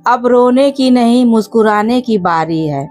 अब रोने की नहीं मुस्कुराने की बारी है।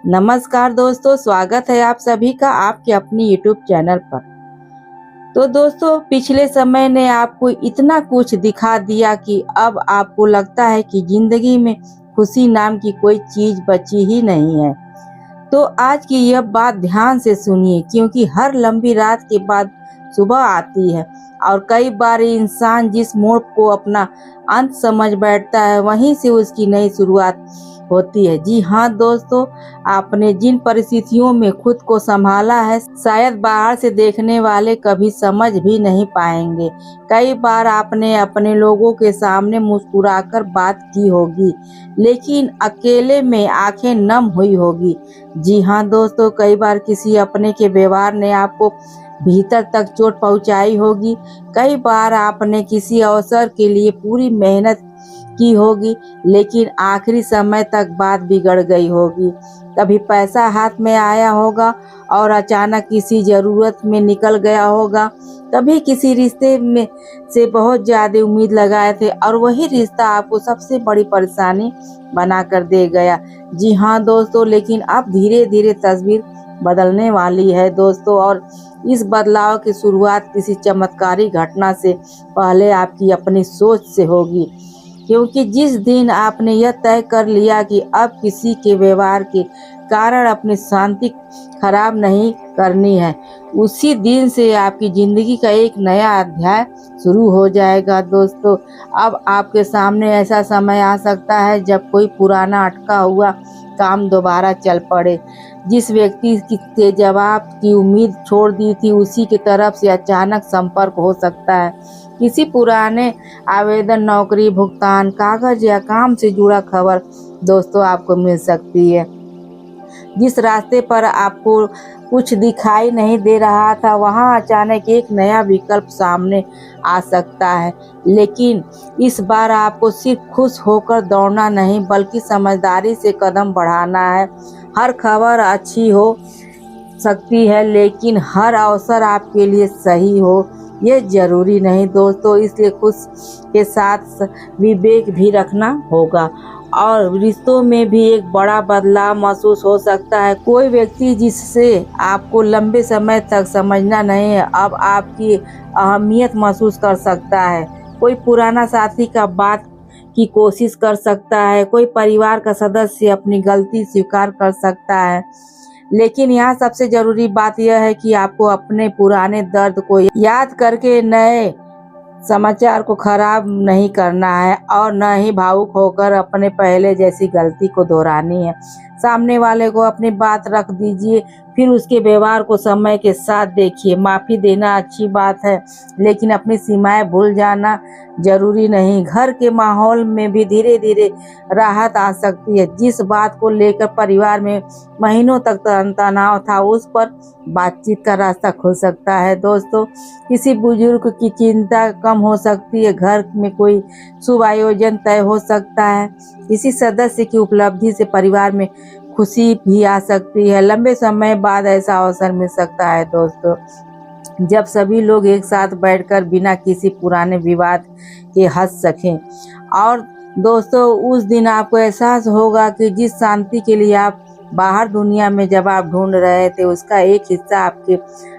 नमस्कार दोस्तों, स्वागत है आप सभी का आपके अपनी यूट्यूब चैनल पर। तो दोस्तों, पिछले समय ने आपको इतना कुछ दिखा दिया कि अब आपको लगता है कि जिंदगी में खुशी नाम की कोई चीज बची ही नहीं है। तो आज की यह बात ध्यान से सुनिए, क्योंकि हर लंबी रात के बाद सुबह आती है और कई बार इंसान जिस मोड़ को अपना अंत समझ बैठता है वहीं से उसकी नई शुरुआत होती है। जी हाँ दोस्तों, आपने जिन परिस्थितियों में खुद को संभाला है शायद बाहर से देखने वाले कभी समझ भी नहीं पाएंगे। कई बार आपने अपने लोगों के सामने मुस्कुराकर बात की होगी, लेकिन अकेले में आंखें नम हुई होगी। जी हाँ दोस्तों, कई बार किसी अपने के व्यवहार ने आपको भीतर तक चोट पहुंचाई होगी। कई बार आपने किसी अवसर के लिए पूरी मेहनत की होगी, लेकिन आखिरी समय तक बात बिगड़ गई होगी। कभी पैसा हाथ में आया होगा और अचानक किसी जरूरत में निकल गया होगा। कभी किसी रिश्ते में से बहुत ज्यादा उम्मीद लगाए थे और वही रिश्ता आपको सबसे बड़ी परेशानी बना कर दे गया। जी हाँ दोस्तों, लेकिन अब धीरे धीरे तस्वीर बदलने वाली है दोस्तों, और इस बदलाव की शुरुआत किसी चमत्कारी घटना से पहले आपकी अपनी सोच से होगी। क्योंकि जिस दिन आपने यह तय कर लिया कि अब किसी के व्यवहार के कारण अपनी शांति खराब नहीं करनी है, उसी दिन से आपकी जिंदगी का एक नया अध्याय शुरू हो जाएगा दोस्तों। अब आपके सामने ऐसा समय आ सकता है जब कोई पुराना अटका हुआ काम दोबारा चल पड़े। जिस व्यक्ति के जवाब की उम्मीद छोड़ दी थी उसी की तरफ से अचानक संपर्क हो सकता है। किसी पुराने आवेदन, नौकरी, भुगतान, कागज या काम से जुड़ा खबर दोस्तों आपको मिल सकती है। जिस रास्ते पर आपको कुछ दिखाई नहीं दे रहा था वहां अचानक एक नया विकल्प सामने आ सकता है। लेकिन इस बार आपको सिर्फ खुश होकर दौड़ना नहीं बल्कि समझदारी से कदम बढ़ाना है। हर खबर अच्छी हो सकती है, लेकिन हर अवसर आपके लिए सही हो ये जरूरी नहीं दोस्तों। इसलिए खुश के साथ विवेक भी रखना होगा। और रिश्तों में भी एक बड़ा बदलाव महसूस हो सकता है। कोई व्यक्ति जिससे आपको लंबे समय तक समझना नहीं है अब आपकी अहमियत महसूस कर सकता है। कोई पुराना साथी का बात की कोशिश कर सकता है। कोई परिवार का सदस्य अपनी गलती स्वीकार कर सकता है। लेकिन यहाँ सबसे जरूरी बात यह है कि आपको अपने पुराने दर्द को याद करके नए समाचार को खराब नहीं करना है और न ही भावुक होकर अपने पहले जैसी गलती को दोहरानी है। सामने वाले को अपनी बात रख दीजिए, फिर उसके व्यवहार को समय के साथ देखिए। माफ़ी देना अच्छी बात है, लेकिन अपनी सीमाएं भूल जाना जरूरी नहीं। घर के माहौल में भी धीरे धीरे राहत आ सकती है। जिस बात को लेकर परिवार में महीनों तक तनाव था उस पर बातचीत का रास्ता खुल सकता है दोस्तों। किसी बुजुर्ग की चिंता कम हो सकती है। घर में कोई शुभ आयोजन तय हो सकता है। किसी सदस्य की उपलब्धि से परिवार में खुशी भी आ सकती है। लंबे समय बाद ऐसा अवसर मिल सकता है दोस्तों जब सभी लोग एक साथ बैठकर बिना किसी पुराने विवाद के हंस सकें। और दोस्तों, उस दिन आपको एहसास होगा कि जिस शांति के लिए आप बाहर दुनिया में जवाब ढूंढ रहे थे उसका एक हिस्सा आपके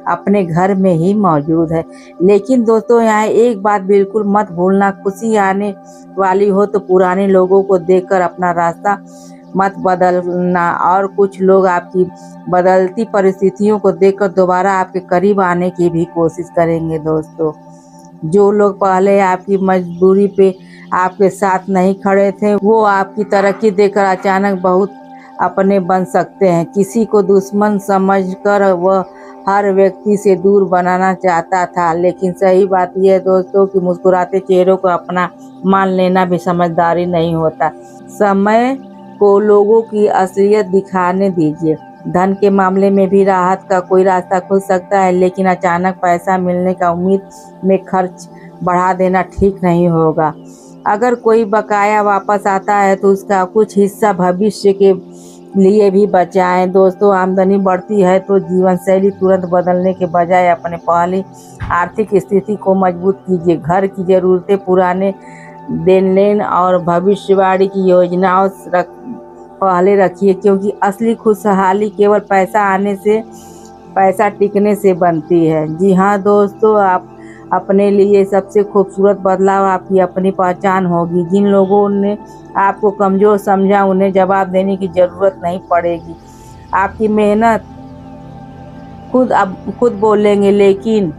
अपने घर में ही मौजूद है। लेकिन दोस्तों, यहाँ एक बात बिल्कुल मत भूलना, खुशी आने वाली हो तो पुराने लोगों को देखकर अपना रास्ता मत बदलना। और कुछ लोग आपकी बदलती परिस्थितियों को देखकर दोबारा आपके करीब आने की भी कोशिश करेंगे दोस्तों। जो लोग पहले आपकी मजबूरी पे आपके साथ नहीं खड़े थे वो आपकी तरक्की देखकर अचानक बहुत अपने बन सकते हैं। किसी को दुश्मन समझकर वह हर व्यक्ति से दूर बनाना चाहता था, लेकिन सही बात यह है दोस्तों कि मुस्कुराते चेहरों को अपना मान लेना भी समझदारी नहीं होता। समय को लोगों की असलियत दिखाने दीजिए। धन के मामले में भी राहत का कोई रास्ता खुल सकता है, लेकिन अचानक पैसा मिलने का उम्मीद में खर्च बढ़ा देना ठीक नहीं होगा। अगर कोई बकाया वापस आता है तो उसका कुछ हिस्सा भविष्य के लिए भी बचाएं दोस्तों। आमदनी बढ़ती है तो जीवन शैली तुरंत बदलने के बजाय अपने पहली आर्थिक स्थिति को मजबूत कीजिए। घर की जरूरतें पुराने देन लेन और भविष्यवाणी की योजनाओं पहले रखिए, क्योंकि असली खुशहाली केवल पैसा टिकने से बनती है। जी हाँ दोस्तों, आप अपने लिए सबसे खूबसूरत बदलाव आपकी अपनी पहचान होगी। जिन लोगों ने आपको कमज़ोर समझा उन्हें जवाब देने की ज़रूरत नहीं पड़ेगी। आपकी मेहनत खुद बोलेंगे, लेकिन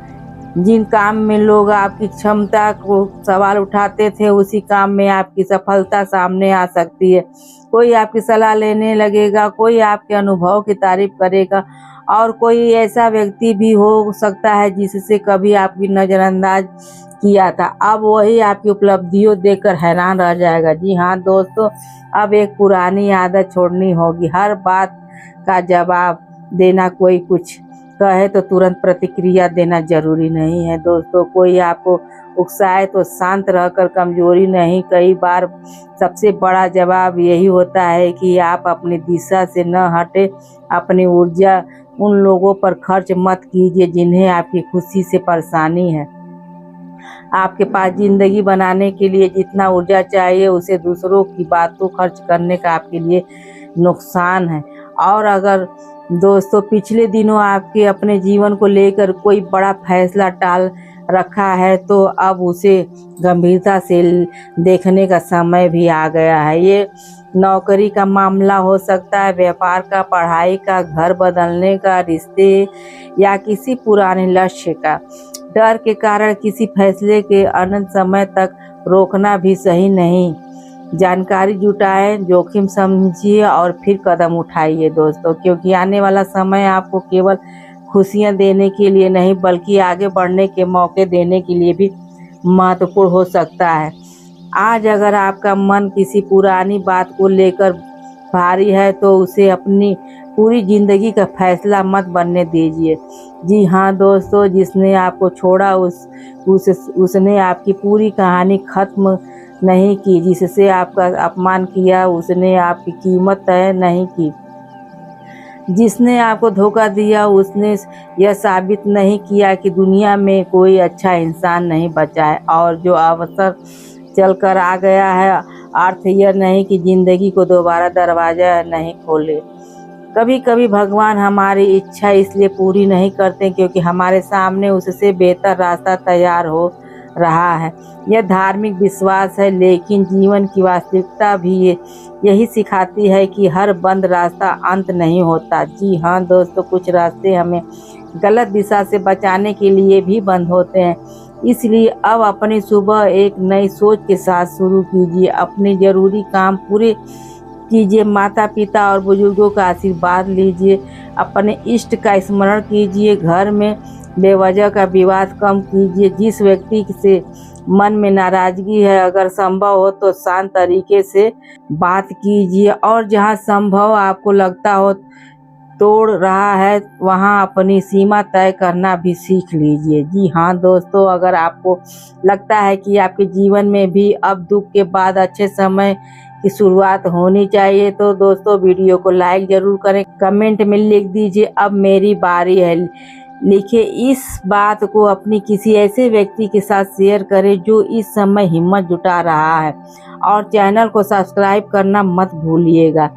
जिन काम में लोग आपकी क्षमता को सवाल उठाते थे, उसी काम में आपकी सफलता सामने आ सकती है। कोई आपकी सलाह लेने लगेगा, कोई आपके अनुभव की तारीफ करेगा और कोई ऐसा व्यक्ति भी हो सकता है जिससे कभी आपकी नज़रअंदाज किया था, अब वही आपकी उपलब्धियों देखकर हैरान रह जाएगा। जी हाँ दोस्तों, अब एक पुरानी आदत छोड़नी होगी। हर बात का जवाब देना, कोई कुछ कहे तो तुरंत प्रतिक्रिया देना जरूरी नहीं है दोस्तों। कोई आपको उकसाए तो शांत रहकर कमजोरी नहीं, कई बार सबसे बड़ा जवाब यही होता है कि आप अपनी दिशा से न हटे। अपनी ऊर्जा उन लोगों पर खर्च मत कीजिए जिन्हें आपकी खुशी से परेशानी है। आपके पास जिंदगी बनाने के लिए जितना ऊर्जा चाहिए, उसे दूसरों की बातों खर्च करने का आपके लिए नुकसान है। और अगर दोस्तों पिछले दिनों आपके अपने जीवन को लेकर कोई बड़ा फैसला टाल रखा है, तो अब उसे गंभीरता से देखने का समय भी आ गया है। ये नौकरी का मामला हो सकता है, व्यापार का, पढ़ाई का, घर बदलने का, रिश्ते या किसी पुराने लक्ष्य का। डर के कारण किसी फैसले के अनंत समय तक रोकना भी सही नहीं। जानकारी जुटाएं, जोखिम समझिए और फिर कदम उठाइए दोस्तों, क्योंकि आने वाला समय आपको केवल खुशियां देने के लिए नहीं, बल्कि आगे बढ़ने के मौके देने के लिए भी महत्वपूर्ण हो सकता है। आज अगर आपका मन किसी पुरानी बात को लेकर भारी है, तो उसे अपनी पूरी जिंदगी का फैसला मत बनने दीजिए। जी हाँ दोस्तों, जिसने आपको छोड़ा उसने आपकी पूरी कहानी खत्म नहीं की। जिससे आपका अपमान किया उसने आपकी कीमत तय नहीं की। जिसने आपको धोखा दिया उसने यह साबित नहीं किया कि दुनिया में कोई अच्छा इंसान नहीं बचा है। और जो अवसर चल कर आ गया है, अर्थ यह नहीं कि जिंदगी को दोबारा दरवाजा नहीं खोले। कभी कभी भगवान हमारी इच्छा इसलिए पूरी नहीं करते क्योंकि हमारे सामने उससे बेहतर रास्ता तैयार हो रहा है। यह धार्मिक विश्वास है, लेकिन जीवन की वास्तविकता भी यही सिखाती है कि हर बंद रास्ता अंत नहीं होता। जी हाँ दोस्तों, कुछ रास्ते हमें गलत दिशा से बचाने के लिए भी बंद होते हैं। इसलिए अब अपनी सुबह एक नई सोच के साथ शुरू कीजिए। अपने जरूरी काम पूरे कीजिए, माता पिता और बुजुर्गों का आशीर्वाद लीजिए, अपने इष्ट का स्मरण कीजिए, घर में बेवजह का विवाद कम कीजिए। जिस व्यक्ति से मन में नाराजगी है, अगर संभव हो तो शांत तरीके से बात कीजिए, और जहां संभव आपको लगता हो तोड़ रहा है, वहां अपनी सीमा तय करना भी सीख लीजिए। जी हाँ दोस्तों, अगर आपको लगता है कि आपके जीवन में भी अब दुख के बाद अच्छे समय की शुरुआत होनी चाहिए, तो दोस्तों वीडियो को लाइक जरूर करें, कमेंट में लिख दीजिए अब मेरी बारी है। लिखे इस बात को अपनी किसी ऐसे व्यक्ति के साथ शेयर करें जो इस समय हिम्मत जुटा रहा है, और चैनल को सब्सक्राइब करना मत भूलिएगा।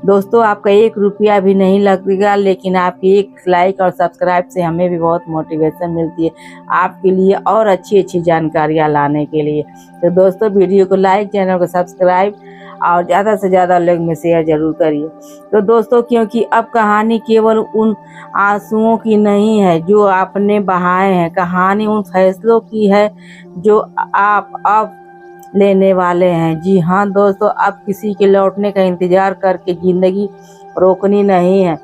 दोस्तों आपका 1 रुपया भी नहीं लगेगा, लेकिन आपकी एक लाइक और सब्सक्राइब से हमें भी बहुत मोटिवेशन मिलती है आपके लिए और अच्छी अच्छी जानकारियाँ लाने के लिए। तो दोस्तों वीडियो को लाइक, चैनल को सब्सक्राइब और ज़्यादा से ज़्यादा लोग में शेयर जरूर करिए। तो दोस्तों क्योंकि अब कहानी केवल उन आंसुओं की नहीं है जो आपने बहाए हैं, कहानी उन फैसलों की है जो आप अब लेने वाले हैं। जी हाँ दोस्तों, अब किसी के लौटने का इंतजार करके ज़िंदगी रोकनी नहीं है।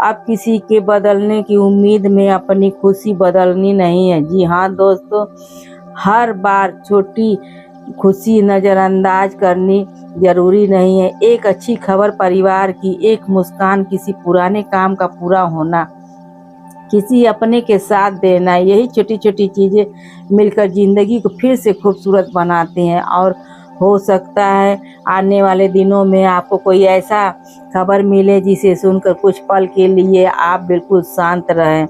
अब किसी के बदलने की उम्मीद में अपनी खुशी बदलनी नहीं है। जी हाँ दोस्तों, हर बार छोटी खुशी नज़रअंदाज करनी जरूरी नहीं है। एक अच्छी खबर, परिवार की एक मुस्कान, किसी पुराने काम का पूरा होना, किसी अपने के साथ देना, यही छोटी छोटी चीज़ें मिलकर ज़िंदगी को फिर से खूबसूरत बनाती हैं। और हो सकता है आने वाले दिनों में आपको कोई ऐसा खबर मिले जिसे सुनकर कुछ पल के लिए आप बिल्कुल शांत रहें,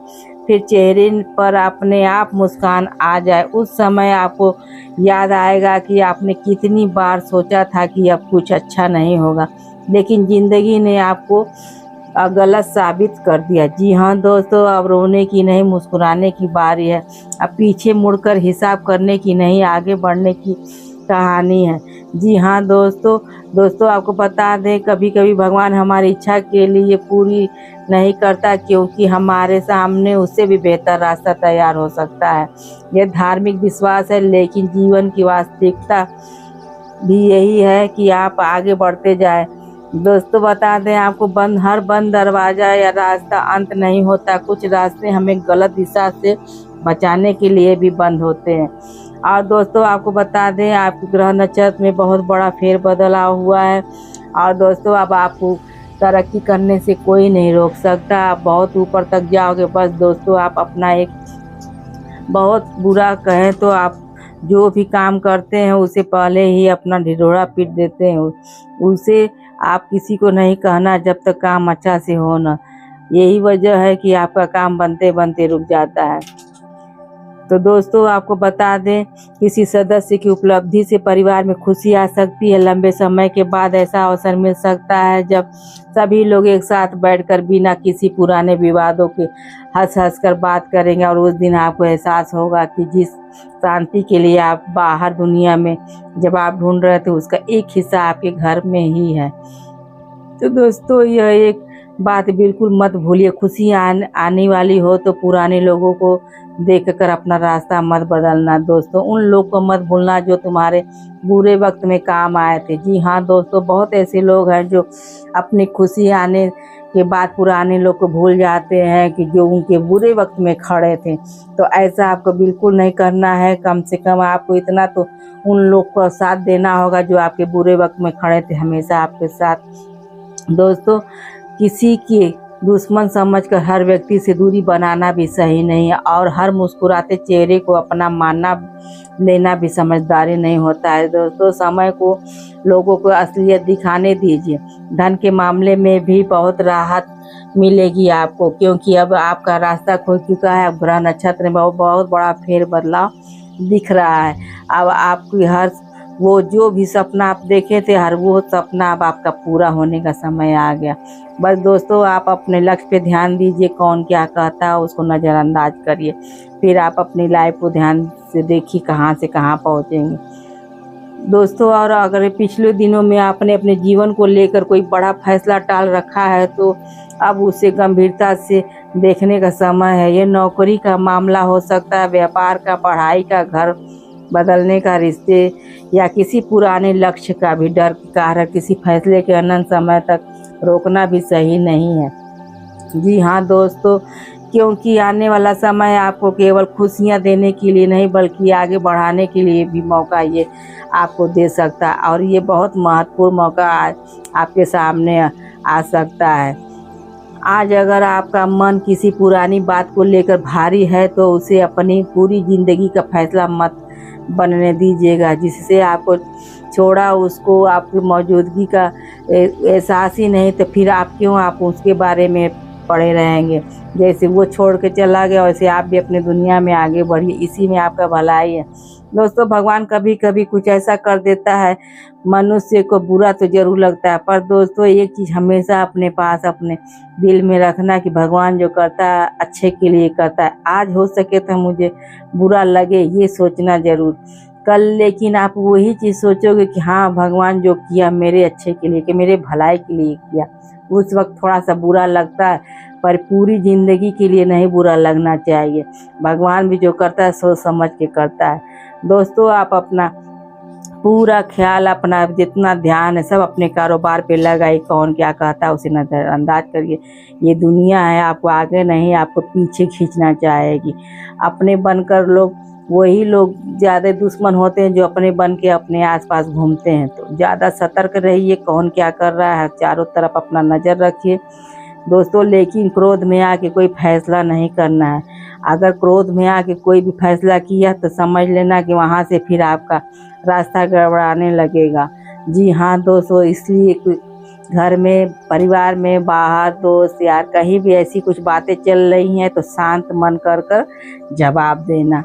फिर चेहरे पर अपने आप मुस्कान आ जाए, उस समय आपको याद आएगा कि आपने कितनी बार सोचा था कि अब कुछ अच्छा नहीं होगा, लेकिन ज़िंदगी ने आपको गलत साबित कर दिया। जी हाँ दोस्तों, अब रोने की नहीं मुस्कुराने की बारी है। अब पीछे मुड़कर हिसाब करने की नहीं, आगे बढ़ने की कहानी है। जी हाँ दोस्तों आपको बता दें, कभी कभी भगवान हमारी इच्छा के लिए पूरी नहीं करता, क्योंकि हमारे सामने उससे भी बेहतर रास्ता तैयार हो सकता है। यह धार्मिक विश्वास है, लेकिन जीवन की वास्तविकता भी यही है कि आप आगे बढ़ते जाएं। दोस्तों बता दें आपको, हर बंद दरवाज़ा या रास्ता अंत नहीं होता। कुछ रास्ते हमें गलत दिशा से बचाने के लिए भी बंद होते हैं। और दोस्तों आपको बता दें, आपके ग्रह नक्षत्र में बहुत बड़ा फेरबदलाव हुआ है। और दोस्तों अब आपको तरक्की करने से कोई नहीं रोक सकता, आप बहुत ऊपर तक जाओगे। बस दोस्तों आप अपना एक बहुत बुरा कहें तो आप जो भी काम करते हैं उसे पहले ही अपना ढिढोरा पीट देते हैं। उसे आप किसी को नहीं कहना जब तक काम अच्छा से हो ना। यही वजह है कि आपका काम बनते बनते रुक जाता है। तो दोस्तों आपको बता दें, किसी सदस्य की उपलब्धि से परिवार में खुशी आ सकती है। लंबे समय के बाद ऐसा अवसर मिल सकता है जब सभी लोग एक साथ बैठकर बिना किसी पुराने विवादों के हंस कर बात करेंगे, और उस दिन आपको एहसास होगा कि जिस शांति के लिए आप बाहर दुनिया में जवाब ढूंढ रहे थे, उसका एक हिस्सा आपके घर में ही है। तो दोस्तों यह एक बात बिल्कुल मत भूलिए, खुशी आने वाली हो तो पुराने लोगों को देखकर अपना रास्ता मत बदलना। दोस्तों उन लोग को मत भूलना जो तुम्हारे बुरे वक्त में काम आए थे। जी हाँ दोस्तों, बहुत ऐसे लोग हैं जो अपनी खुशी आने के बाद पुराने लोग को भूल जाते हैं कि जो उनके बुरे वक्त में खड़े थे। तो ऐसा आपको बिल्कुल नहीं करना है। कम से कम आपको इतना तो उन लोग को साथ देना होगा जो आपके बुरे वक्त में खड़े थे, हमेशा आपके साथ। दोस्तों किसी के दुश्मन समझकर हर व्यक्ति से दूरी बनाना भी सही नहीं है, और हर मुस्कुराते चेहरे को अपना मानना लेना भी समझदारी नहीं होता है। दोस्तों समय को लोगों को असलियत दिखाने दीजिए। धन के मामले में भी बहुत राहत मिलेगी आपको, क्योंकि अब आपका रास्ता खुल चुका है। अब ग्रह नक्षत्र में बहुत बड़ा फेर बदलाव दिख रहा है। अब आपकी हर वो जो भी सपना आप देखे थे, हर वो सपना अब आपका पूरा होने का समय आ गया। बस दोस्तों आप अपने लक्ष्य पे ध्यान दीजिए, कौन क्या कहता है उसको नज़रअंदाज करिए, फिर आप अपनी लाइफ को ध्यान से देखिए कहाँ से कहाँ पहुँचेंगे। दोस्तों और अगर पिछले दिनों में आपने अपने जीवन को लेकर कोई बड़ा फैसला टाल रखा है, तो अब उसे गंभीरता से देखने का समय है। ये नौकरी का मामला हो सकता है, व्यापार का, पढ़ाई का, घर बदलने का, रिश्ते या किसी पुराने लक्ष्य का भी डर के कारण किसी फैसले के अनंत समय तक रोकना भी सही नहीं है। जी हाँ दोस्तों, क्योंकि आने वाला समय आपको केवल खुशियाँ देने के लिए नहीं बल्कि आगे बढ़ाने के लिए भी मौका ये आपको दे सकता है, और ये बहुत महत्वपूर्ण मौका आपके सामने आ सकता है। आज अगर आपका मन किसी पुरानी बात को लेकर भारी है तो उसे अपनी पूरी ज़िंदगी का फैसला मत बनने दीजिएगा। जिससे आपको छोड़ा उसको आपकी मौजूदगी का एहसास ही नहीं, तो फिर आप क्यों आप उसके बारे में पड़े रहेंगे। जैसे वो छोड़ के चला गया वैसे आप भी अपनी दुनिया में आगे बढ़िए, इसी में आपका भलाई है। दोस्तों भगवान कभी कभी कुछ ऐसा कर देता है, मनुष्य को बुरा तो जरूर लगता है, पर दोस्तों एक चीज़ हमेशा अपने पास अपने दिल में रखना कि भगवान जो करता है अच्छे के लिए करता है। आज हो सके तो मुझे बुरा लगे ये सोचना जरूर, कल लेकिन आप वही चीज़ सोचोगे कि हाँ भगवान जो किया मेरे अच्छे के लिए, कि मेरे भलाई के लिए किया। उस वक्त थोड़ा सा बुरा लगता है, पर पूरी ज़िंदगी के लिए नहीं बुरा लगना चाहिए। भगवान भी जो करता है सोच समझ के करता है। दोस्तों आप अपना पूरा ख्याल, अपना जितना ध्यान है सब अपने कारोबार पे लगाइए, कौन क्या कहता है उसे नज़रअंदाज करिए। ये दुनिया है आपको आगे नहीं आपको पीछे खींचना चाहेगी। अपने बनकर लोग वही लोग ज़्यादा दुश्मन होते हैं जो अपने बन के अपने आसपास घूमते हैं। तो ज़्यादा सतर्क रहिए, कौन क्या कर रहा है चारों तरफ अपना नज़र रखिए दोस्तों। लेकिन क्रोध में आके कोई फैसला नहीं करना है। अगर क्रोध में आके कोई भी फैसला किया तो समझ लेना कि वहाँ से फिर आपका रास्ता गड़बड़ाने लगेगा। जी हाँ दोस्तों, इसलिए घर में, परिवार में, बाहर, दोस्त यार कहीं भी ऐसी कुछ बातें चल रही हैं तो शांत मन कर कर जवाब देना।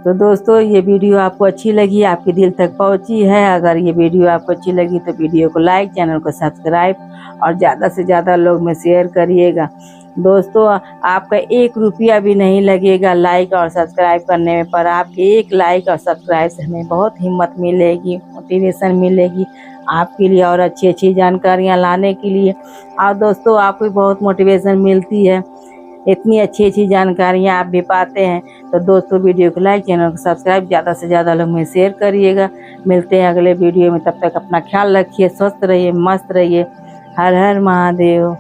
तो दोस्तों ये वीडियो आपको अच्छी लगी, आपके दिल तक पहुंची है, अगर ये वीडियो आपको अच्छी लगी तो वीडियो को लाइक, चैनल को सब्सक्राइब और ज़्यादा से ज़्यादा लोग में शेयर करिएगा। दोस्तों आपका 1 रुपया भी नहीं लगेगा लाइक और सब्सक्राइब करने में, पर आपके 1 लाइक और सब्सक्राइब से हमें बहुत हिम्मत मिलेगी, मोटिवेशन मिलेगी आपके लिए और अच्छी अच्छी जानकारियाँ लाने के लिए। और दोस्तों आपको बहुत मोटिवेशन मिलती है, इतनी अच्छी अच्छी जानकारियाँ आप भी पाते हैं। तो दोस्तों वीडियो को लाइक, चैनल को सब्सक्राइब ज़्यादा से ज़्यादा लोग में शेयर करिएगा। मिलते हैं अगले वीडियो में, तब तक अपना ख्याल रखिए, स्वस्थ रहिए, मस्त रहिए। हर हर महादेव।